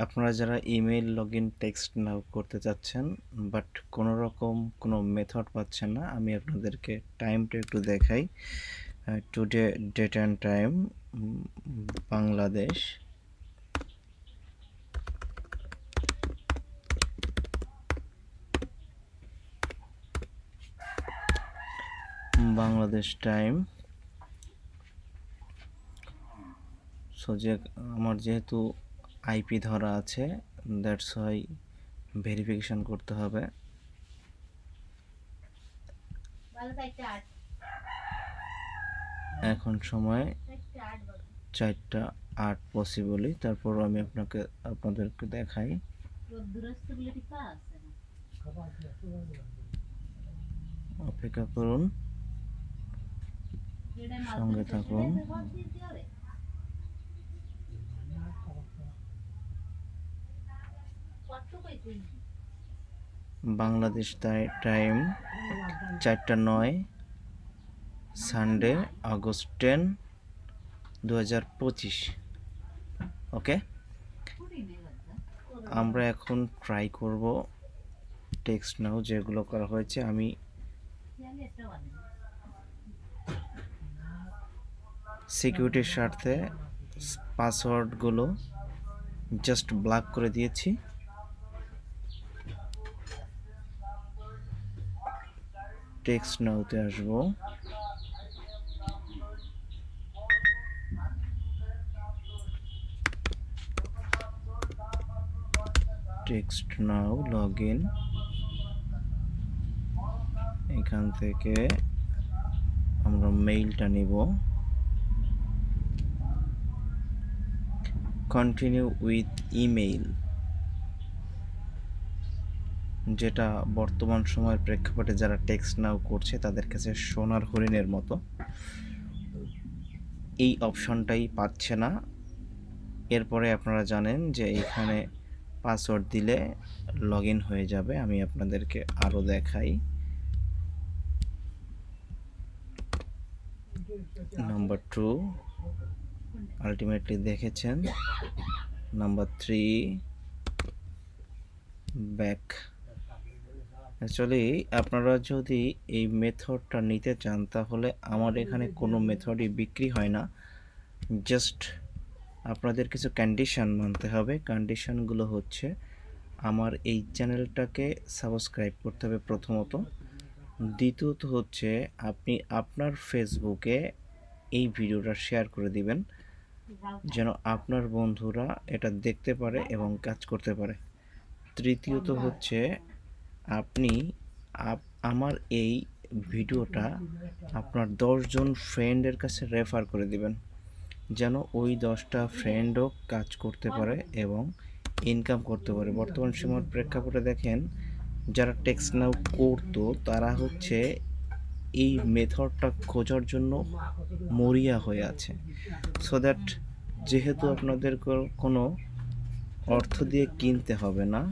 আপনারা যারা email login text নাও করতে চাচ্ছেন বাট কোনো রকম কোনো মেথড পাচ্ছেন না, আমি আপনাদেরকে টাইমটা একটু দেখাই। Today date and time Bangladesh, Bangladesh time. So যে আমার যেহেতু আইপি ধরা আছে, দ্যাটস ওয়াই ভেরিফিকেশন করতে হবে। এখন সময় 4:08 পসিবলি, তারপর আমি আপনাদেরকে দেখাই। অপেক্ষা করুন, সঙ্গে থাকুন। Bangladesh time 4:09, Sunday August 10, 2025। ওকে, আমরা এখন ট্রাই করব টেক্সট নাও যেগুলো করা হয়েছে। আমি সিকিউরিটির স্বার্থে পাসওয়ার্ডগুলো জাস্ট ব্লক করে দিয়েছি। টেক্সট নাওতে আসবো, টেক্সট নাও লগ ইন। এখান থেকে আমরা মেইলটা নিব, কন্টিনিউ উইথ ইমেইল, যেটা বর্তমান সময়ের প্রেক্ষাপটে যারা টেক্সট নাও করছে তাদের কাছে সোনার হরিণের মতো। এই অপশনটাই পাচ্ছে না। এরপরে আপনারা জানেন যে এখানে পাসওয়ার্ড দিলে লগ ইন হয়ে যাবে। আমি আপনাদেরকে আরও দেখাই। নাম্বার 2 আলটিমেটলি দেখেছেন। Number 3 back. অ্যাকচুয়ালি আপনারা যদি এই মেথডটা নিতে চান তাহলে আমার এখানে কোনো মেথডই বিক্রি হয় না। জাস্ট আপনাদের কিছু কন্ডিশন মানতে হবে। কন্ডিশনগুলো হচ্ছে, আমার এই চ্যানেলটাকে সাবস্ক্রাইব করতে হবে প্রথমত। দ্বিতীয়ত হচ্ছে আপনি আপনার ফেসবুকে এই ভিডিওটা শেয়ার করে দিবেন যেন আপনার বন্ধুরা এটা দেখতে পারে এবং কাজ করতে পারে। তৃতীয়ত হচ্ছে আপনি আমার এই ভিডিওটা আপনার 10 জন ফ্রেন্ডের কাছে রেফার করে দিবেন যেন ওই 10টা ফ্রেন্ডও কাজ করতে পারে এবং ইনকাম করতে পারে। বর্তমান সময়ের প্রেক্ষাপটে দেখেন, যারা টেক্সট নাও করতো তারা হচ্ছে এই মেথডটা খোঁজার জন্য মরিয়া হয়ে আছে। সো দ্যাট যেহেতু আপনাদের কোনো অর্থ দিয়ে কিনতে হবে না,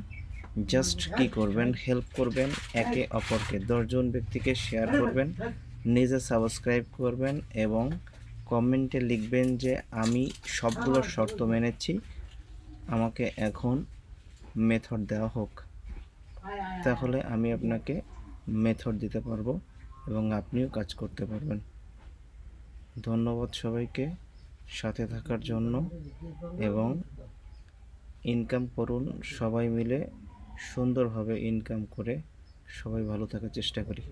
জাস্ট কি করবেন, হেল্প করবেন একে অপরকে, 10 জন ব্যক্তিকে শেয়ার করবেন, নিজে সাবস্ক্রাইব করবেন এবং কমেন্টে লিখবেন যে আমি সবগুলো শর্ত মেনেছি, আমাকে এখন মেথড দেওয়া হোক। তাহলে আমি আপনাকে মেথড দিতে পারবো এবং আপনিও কাজ করতে পারবেন। ধন্যবাদ সবাইকে সাথে থাকার জন্য, এবং ইনকাম করুন সবাই মিলে, সুন্দরভাবে ইনকাম করে সবাই ভালো থাকার চেষ্টা করি।